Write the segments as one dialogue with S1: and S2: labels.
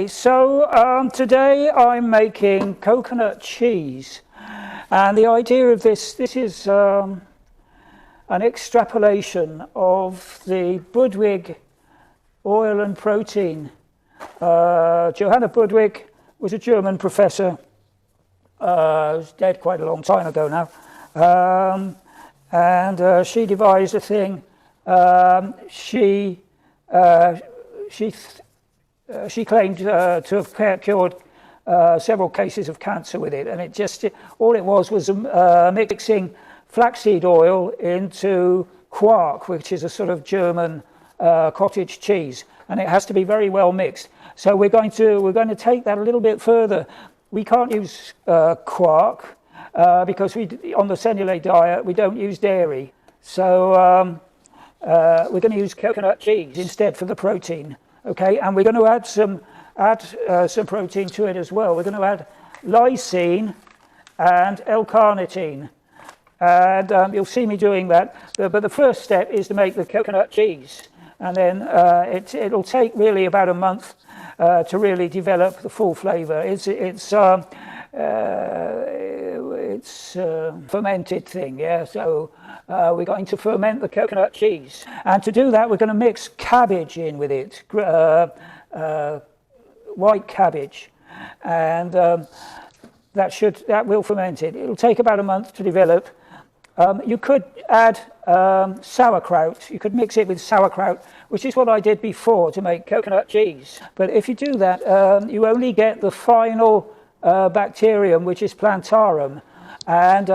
S1: Okay, so today I'm making coconut cheese, and the idea of this is an extrapolation of the Budwig oil and protein. Johanna Budwig was a German professor, was dead quite a long time ago now, and she devised a thing. She claimed to have cured several cases of cancer with it, and all it was mixing flaxseed oil into quark, which is a sort of German cottage cheese, and it has to be very well mixed. So we're going to take that a little bit further. We can't use quark because on the cellulose diet we don't use dairy. So we're going to use coconut cheese instead for the protein. Okay, and we're going to add some protein to it as well. We're going to add lysine and L-carnitine, and you'll see me doing that. But the first step is to make the coconut cheese, and then it'll take really about a month to really develop the full flavour. It's a fermented thing, yeah. So we're going to ferment the coconut cheese, and to do that we're going to mix cabbage in with it, white cabbage, and that will ferment it. It'll take about a month to develop. You could add sauerkraut. You could mix it with sauerkraut, which is what I did before to make coconut cheese. But if you do that, you only get the final bacterium, which is plantarum, and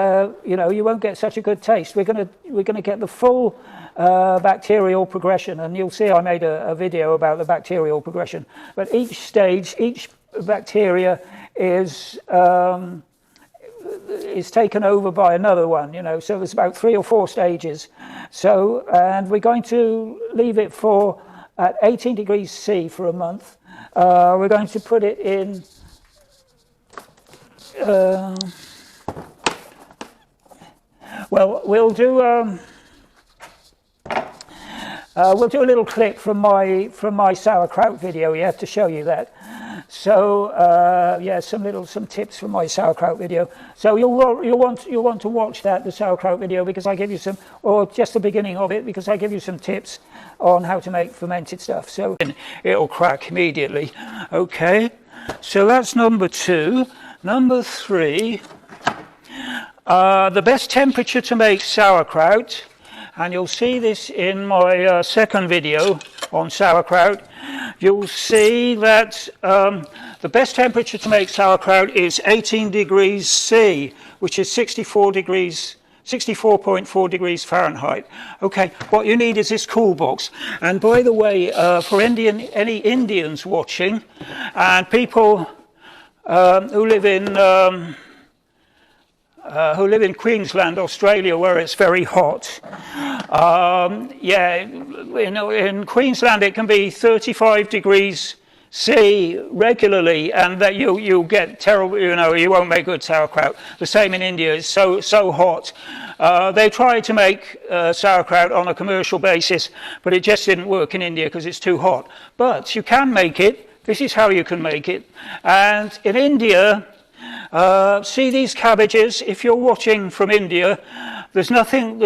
S1: you won't get such a good taste. We're going to get the full bacterial progression, and you'll see I made a video about the bacterial progression. But each bacteria is taken over by another one, so there's about 3 or 4 stages. So, and we're going to leave it at 18 degrees C for a month. We're going to put it in we'll do a little clip from my sauerkraut video, yeah, to show you that. So some tips from my sauerkraut video. So you'll want to watch the sauerkraut video, because I give you some, or just the beginning of it, because I give you some tips on how to make fermented stuff. So it'll crack immediately. Okay, so that's number 2. Number 3, the best temperature to make sauerkraut, and you'll see this in my second video on sauerkraut. You'll see that the best temperature to make sauerkraut is 18 degrees C, which is 64.4 degrees Fahrenheit. Okay, what you need is this cool box. And by the way, for any Indians watching, and people who live in Queensland, Australia, where it's very hot. In Queensland it can be 35 degrees C regularly, and that you'll get terrible. You won't make good sauerkraut. The same in India. It's so hot. They tried to make sauerkraut on a commercial basis, but it just didn't work in India because it's too hot. But you can make it. This is how you can make it. And in India, see these cabbages. If you're watching from India, there's nothing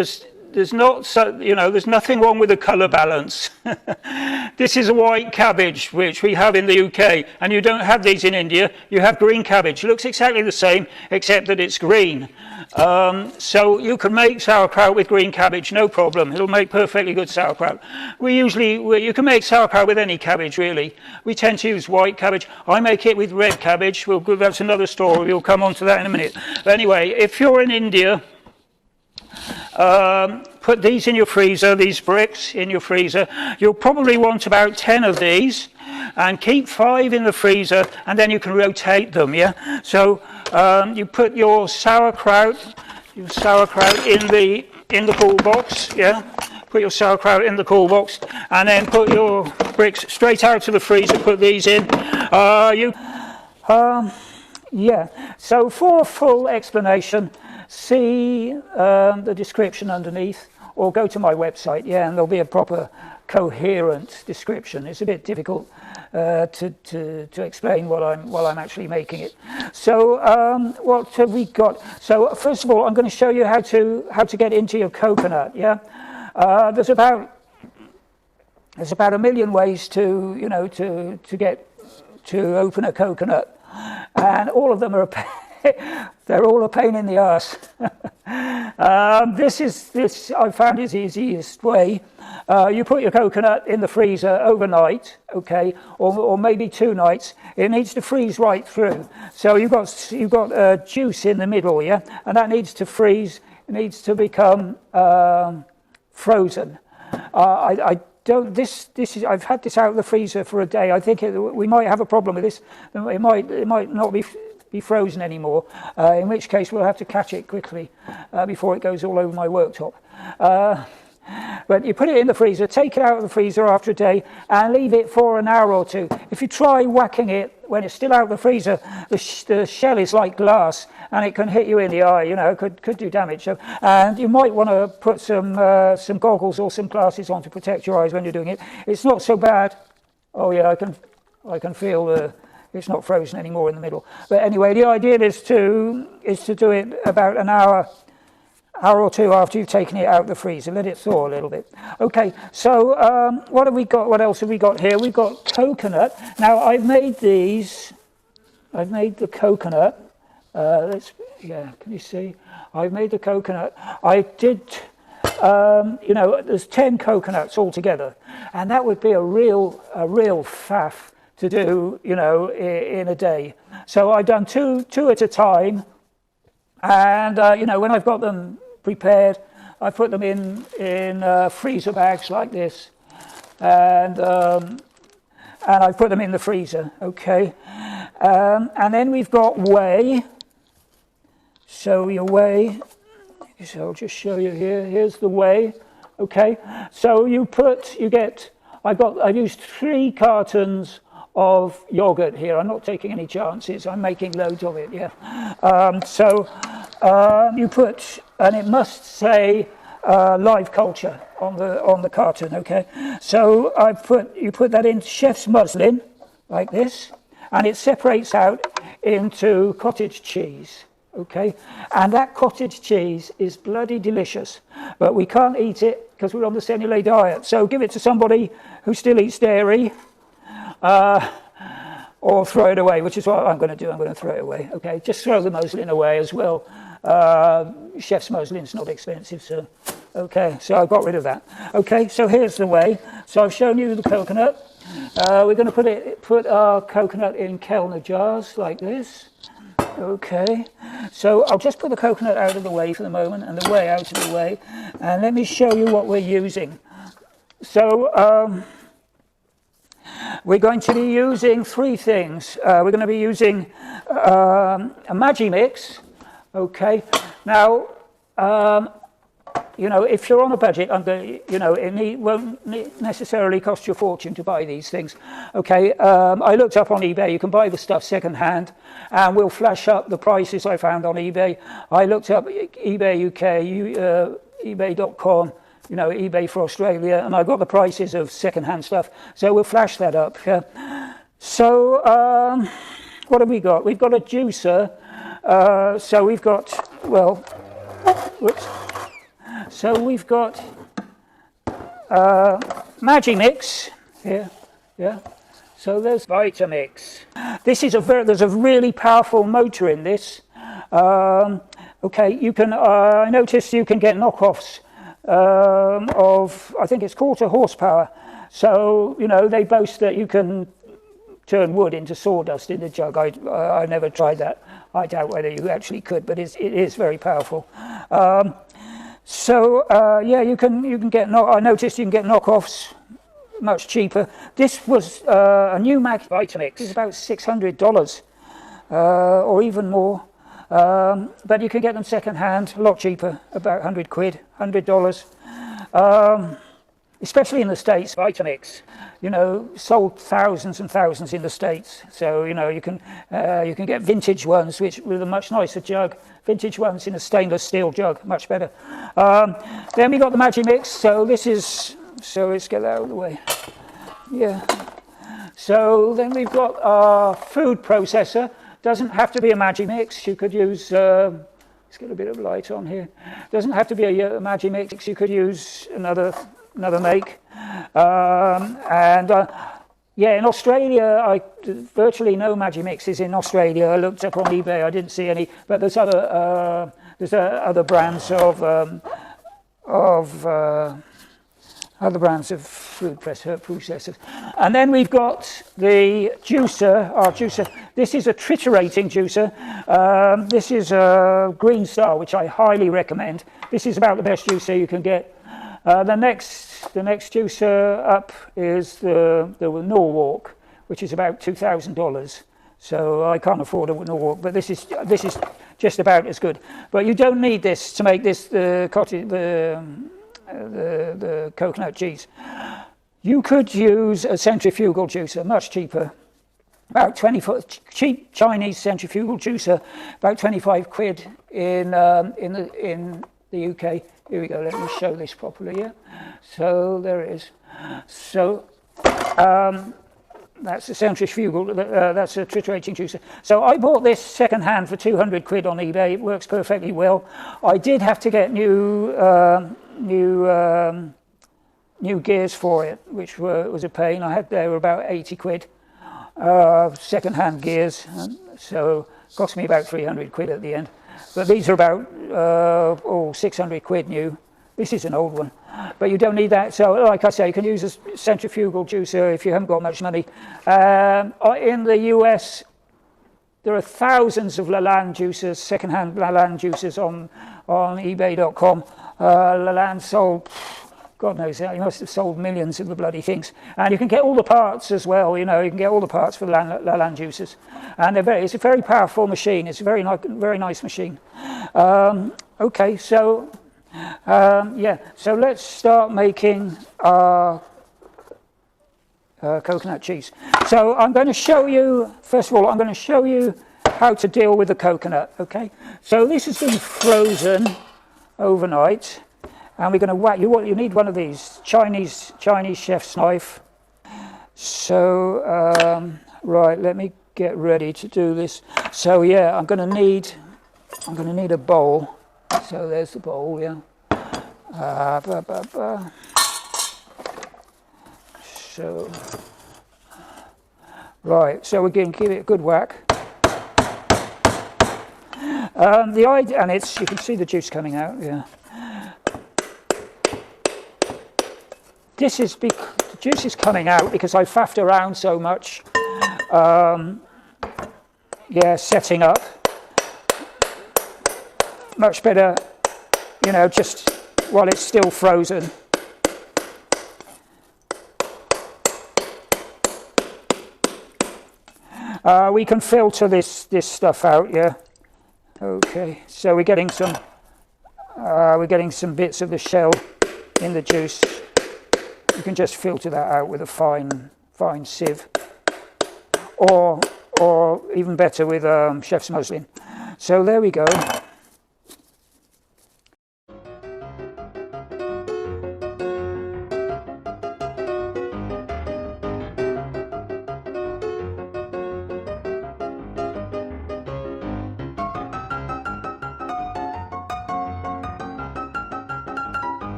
S1: wrong with the colour balance. This is a white cabbage, which we have in the UK, and you don't have these in India. You have green cabbage. It looks exactly the same, except that it's green. So you can make sauerkraut with green cabbage, no problem. It'll make perfectly good sauerkraut. You can make sauerkraut with any cabbage, really. We tend to use white cabbage. I make it with red cabbage. That's another story. We'll come on to that in a minute. But anyway, if you're in India, put these in your freezer, these bricks in your freezer. You'll probably want about 10 of these, and keep 5 in the freezer, and then you can rotate them, yeah? So you put your sauerkraut in the cool box, yeah? Put your sauerkraut in the cool box, and then put your bricks straight out of the freezer, put these in. Yeah, so for a full explanation, see the description underneath, or go to my website, yeah, and there'll be a proper coherent description. It's a bit difficult to explain while I'm actually making it. So what have we got? So first of all, I'm going to show you how to get into your coconut. Yeah, there's about a million ways to get to open a coconut, and all of them are they're all a pain in the arse. This I found is the easiest way. You put your coconut in the freezer overnight, okay, or maybe 2 nights. It needs to freeze right through. So you've got juice in the middle, yeah, and that needs to freeze. It needs to become frozen. I don't. This is. I've had this out of the freezer for a day. I think we might have a problem with this. It might not be frozen anymore, in which case we'll have to catch it quickly before it goes all over my worktop. But you put it in the freezer, take it out of the freezer after a day and leave it for an hour or 2. If you try whacking it when it's still out of the freezer, the shell is like glass and it can hit you in the eye, could do damage. So, and you might want to put some goggles or some glasses on to protect your eyes when you're doing it. It's not so bad. Oh yeah, I can feel it's not frozen anymore in the middle. But anyway, the idea is to do it about an hour or 2 after you've taken it out of the freezer. Let it thaw a little bit. Okay, so what have we got? What else have we got here? We've got coconut. Now I've made these. I've made the coconut. Can you see? I've made the coconut. I did. There's 10 coconuts altogether, and that would be a real faff to do, in a day. So I've done two at a time, and when I've got them prepared, I put them in freezer bags like this, and I put them in the freezer. Okay, and then we've got whey. So your whey. So I'll just show you here. Here's the whey. Okay, so I've used 3 cartons of yogurt here. I'm not taking any chances. I'm making loads of it. Yeah. You put, and it must say live culture on the carton. Okay. So you put that in chef's muslin like this, and it separates out into cottage cheese. Okay, and that cottage cheese is bloody delicious, but we can't eat it because we're on the cellulose diet. So give it to somebody who still eats dairy, or throw it away, which is what I'm going to do. I'm going to throw it away. Okay, just throw the muslin away as well. Chef's muslin's not expensive, so okay. So I got rid of that. Okay, so here's the whey. So I've shown you the coconut. We're going to put our coconut in Kellner jars like this. Okay, so I'll just put the coconut out of the way for the moment and the whey out of the way, and let me show you what we're using. So we're going to be using 3 things. We're going to be using a Maggi mix. Okay, now if you're on a budget, it won't necessarily cost you a fortune to buy these things. Okay, I looked up on eBay. You can buy the stuff second hand, and we'll flash up the prices I found on eBay. I looked up eBay UK, eBay.com, eBay for Australia, and I got the prices of second hand stuff. So we'll flash that up. Yeah. So what have we got? We've got a juicer. So we've got So we've got Maggi mix here, yeah. So there's Vitamix. This is there's a really powerful motor in this. Okay, you can. I noticed you can get knockoffs of, I think it's 1/4 horsepower. So they boast that you can turn wood into sawdust in the jug. I never tried that. I doubt whether you actually could, but it is very powerful. You can get. I noticed you can get knockoffs much cheaper. This was a new Maggi Vitamix. It's about $600 or even more, but you can get them second hand, a lot cheaper, about £100, $100. especially in the States, Vitamix, you know, sold thousands and thousands in the States. So, you know, you can get vintage ones with a much nicer jug. Vintage ones in a stainless steel jug, much better. Then we got the Magimix. So let's get that out of the way. Yeah. So then we've got our food processor. Doesn't have to be a Magimix. You could use, let's get a bit of light on here. Doesn't have to be a Magimix. You could use another make. Yeah, in Australia, virtually no Magimixes in Australia. I looked up on eBay. I didn't see any, but there's other brands of food processors. And then we've got the juicer, our juicer. This is a triturating juicer. This is a Green Star, which I highly recommend. This is about the best juicer you can get. The next juicer up is the Norwalk, which is about $2,000. So I can't afford a Norwalk, but this is just about as good. But you don't need this to make this the coconut cheese. You could use a centrifugal juicer, much cheaper. About cheap Chinese centrifugal juicer, about 25 quid in the UK. Here we go. Let me show this properly. Yeah. So there it is. So that's a centrifugal. That's a triturating juicer. So I bought this second hand for 200 quid on eBay. It works perfectly well. I did have to get new gears for it, which was a pain. They were about 80 quid, second-hand gears, so it cost me about 300 quid at the end. But these are about 600 quid new. This is an old one, but you don't need that. So, like I say, you can use a centrifugal juicer if you haven't got much money. In the US, there are thousands of Lalande juicers, second-hand Lalande juicers on eBay.com. Lalande sold, God knows, he must have sold millions of the bloody things. And you can get all the parts as well, you know, you can get all the parts for Lalande juicers. And it's a very powerful machine. It's a very nice machine. Okay, so, so let's start making our coconut cheese. So I'm going to show you, first of all, I'm going to show you how to deal with the coconut, okay? So this has been frozen overnight, and we're going to whack. You need one of these Chinese chef's knife. So right, let me get ready to do this. So yeah, I'm going to need a bowl. So there's the bowl, yeah. So right, so we're going to give it a good whack. The idea, and you can see the juice coming out, yeah. The juice is coming out because I faffed around so much, setting up. Much better, you know, just while it's still frozen. We can filter this stuff out, yeah. Okay, so we're getting some bits of the shell in the juice. You can just filter that out with a fine sieve, or even better with chef's muslin. So there we go.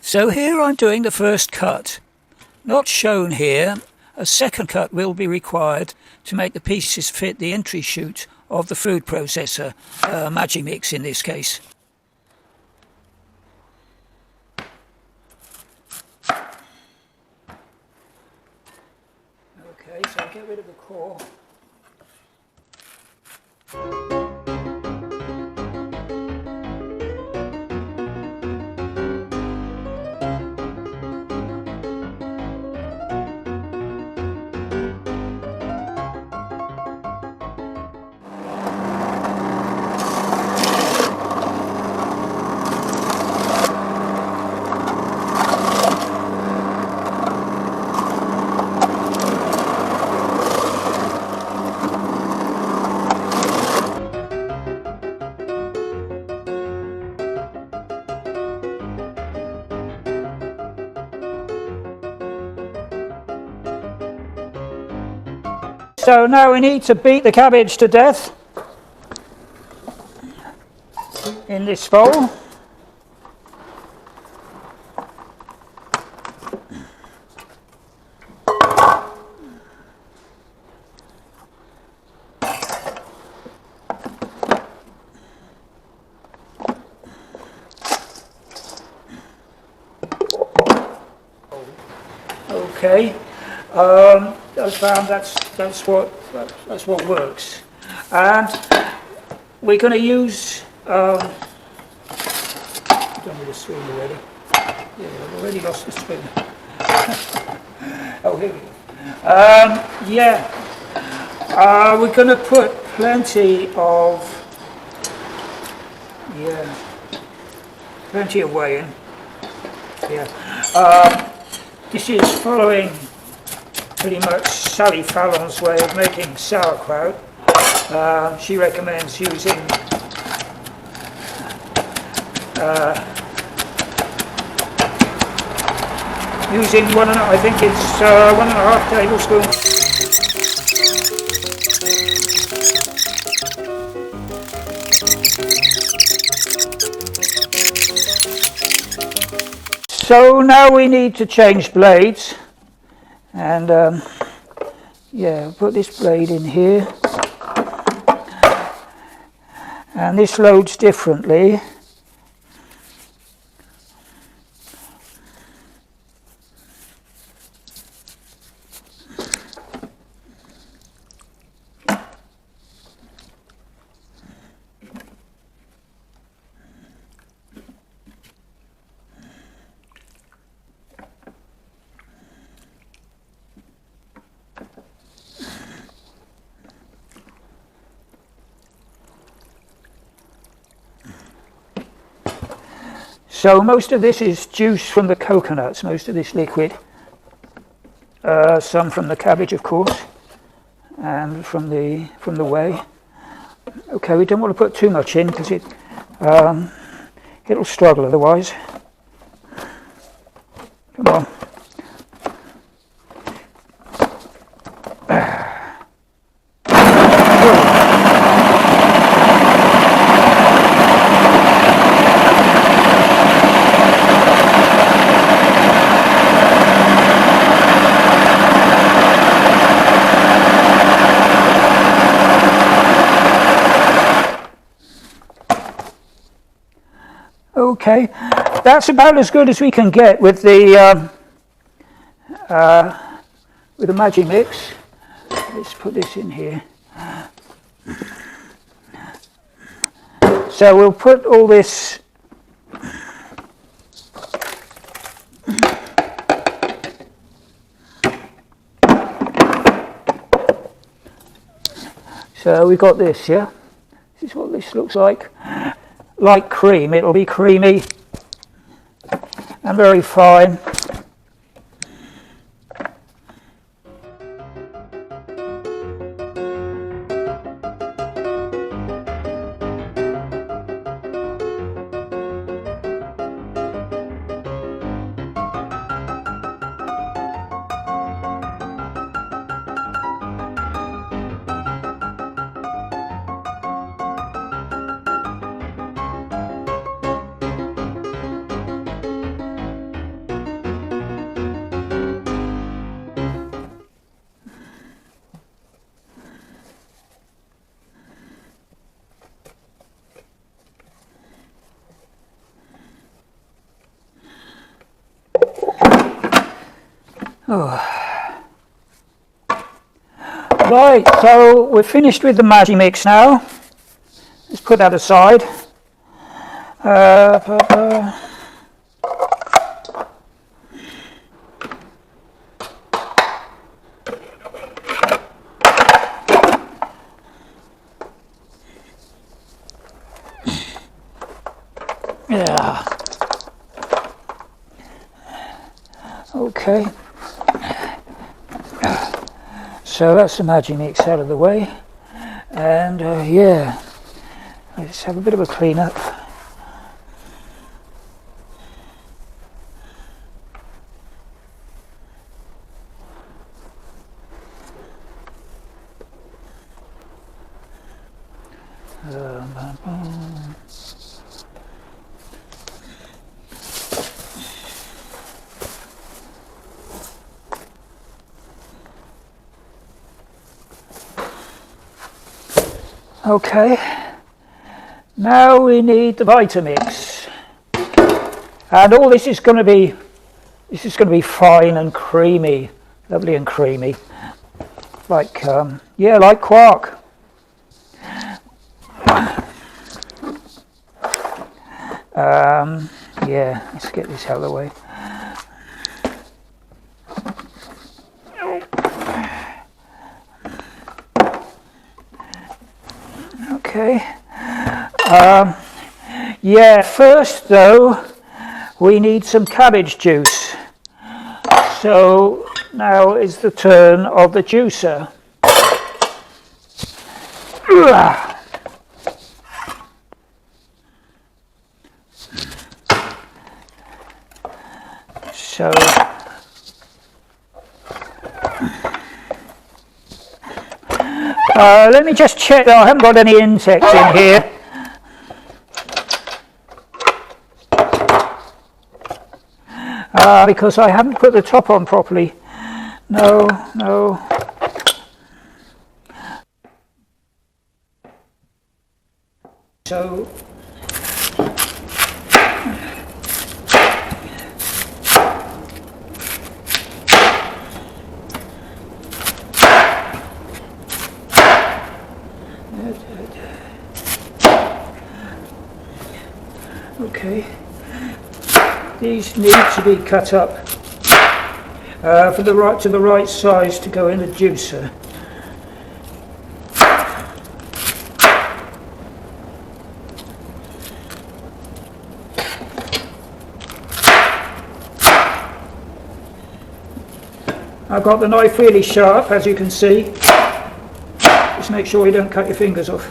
S1: So here I'm doing the first cut. Not shown here, a second cut will be required to make the pieces fit the entry chute of the food processor, Magimix in this case. So get rid of the core. So now we need to beat the cabbage to death in this bowl. Okay. I found that's what works, and we're going to use. Done with the spoon already. Yeah, I've already lost the spoon. Oh, here we go. Yeah, we're going to put plenty of whey in. Yeah. This is following pretty much Sally Fallon's way of making sauerkraut. She recommends using I think it's 1.5 tablespoons. So now we need to change blades, and put this blade in here, and this loads differently. So most of this is juice from the coconuts, most of this liquid. Some from the cabbage, of course, and from the whey. Okay, we don't want to put too much in because it'll struggle otherwise. Come on. Okay, that's about as good as we can get with the Maggi mix. Let's put this in here. So we'll put all this so we've got this, yeah? This is what this looks like. Like cream, it'll be creamy and very fine. Oh. Right, so we're finished with the Maggi mix now. Let's put that aside. Yeah. Okay. So that's the Maggi mix out of the way, and yeah, let's have a bit of a clean up. Okay, now we need the Vitamix, and all this is going to be fine and creamy, lovely and creamy, like yeah, like quark. Yeah, let's get this out of the way. Okay. Yeah, first though, we need some cabbage juice. So now is the turn of the juicer. So let me just check that I haven't got any insects in here. Because I haven't put the top on properly. No. So okay, these need to be cut up to the right size to go in the juicer. I've got the knife really sharp, as you can see. Just make sure you don't cut your fingers off.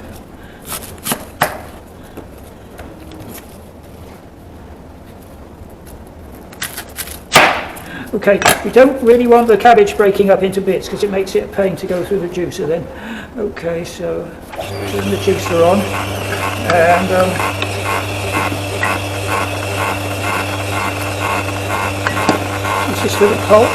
S1: Okay, we don't really want the cabbage breaking up into bits because it makes it a pain to go through the juicer then. Okay, so turn the juicer on, and this is for the pulp.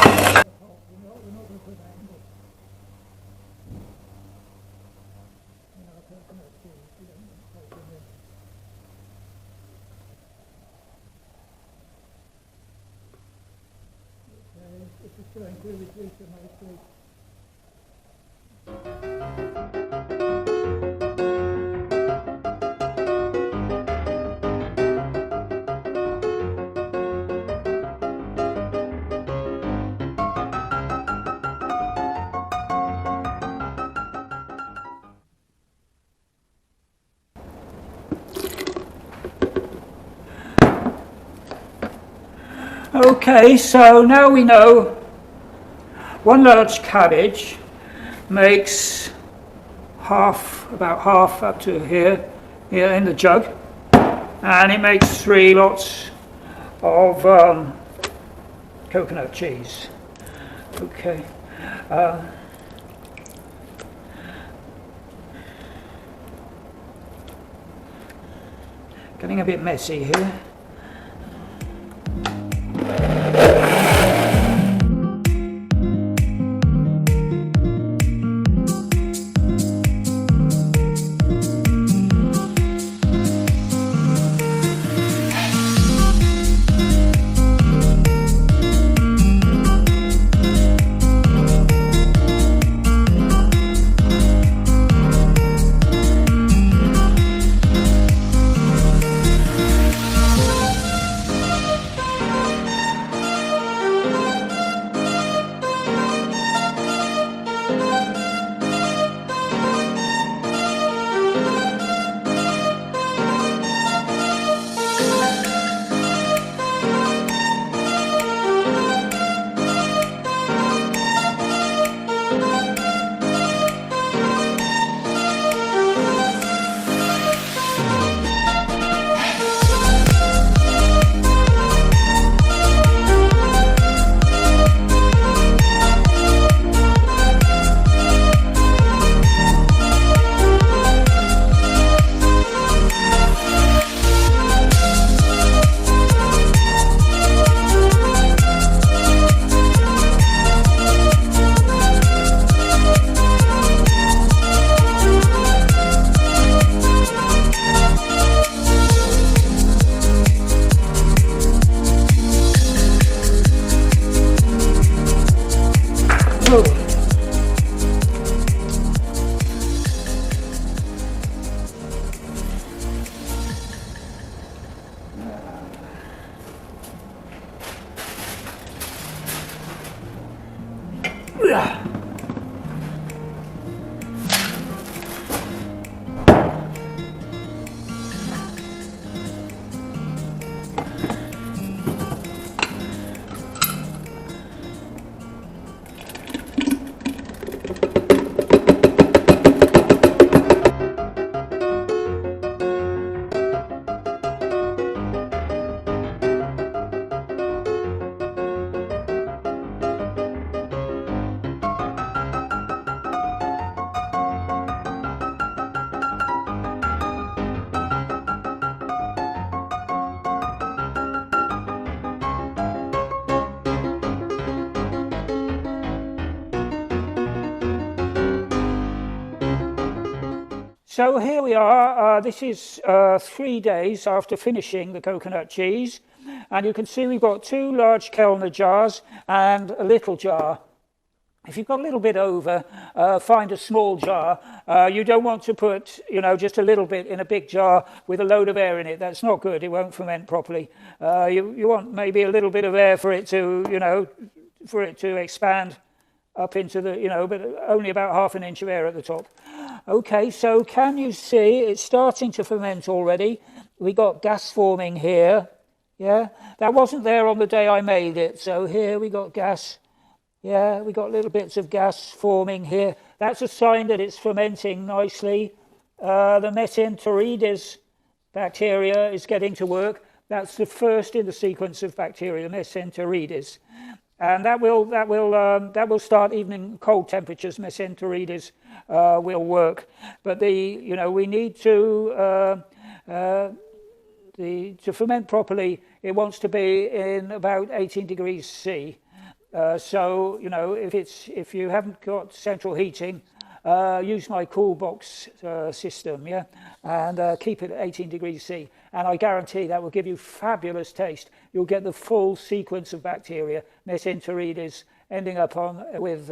S1: Okay, so now we know one large cabbage makes about half up to here in the jug, and it makes 3 lots of coconut cheese. Okay. Getting a bit messy here. So here we are, this is 3 days after finishing the coconut cheese, and you can see we've got 2 large Kellner jars and a little jar. If you've got a little bit over, find a small jar. You don't want to put, just a little bit in a big jar with a load of air in it. That's not good, it won't ferment properly. You want maybe a little bit of air for it to, for it to expand up into the, but only about half an inch of air at the top. Okay, so can you see it's starting to ferment already? We got gas forming here, yeah? That wasn't there on the day I made it, so here we got gas. Yeah, we got little bits of gas forming here. That's a sign that it's fermenting nicely. The mesenterides bacteria is getting to work. That's the first in the sequence of bacteria, mesenterides. And that will start even in cold temperatures. Mesenterides will work, but we need to ferment properly. It wants to be in about 18 degrees C. So if you haven't got central heating, use my cool box system, yeah, and keep it at 18 degrees C, and I guarantee that will give you fabulous taste. You'll get the full sequence of bacteria, mesenterides, ending up with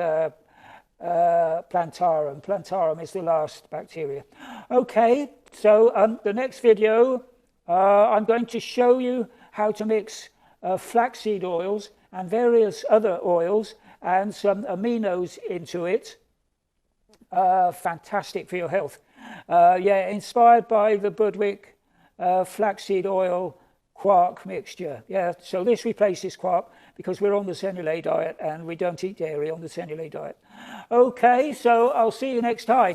S1: plantarum. Plantarum is the last bacteria. Okay, so the next video, I'm going to show you how to mix flaxseed oils and various other oils and some aminos into it. Fantastic for your health. Yeah, inspired by the Budwig flaxseed oil quark mixture. Yeah, so this replaces quark because we're on the cellulose diet and we don't eat dairy on the cellulose diet. Okay, so I'll see you next time.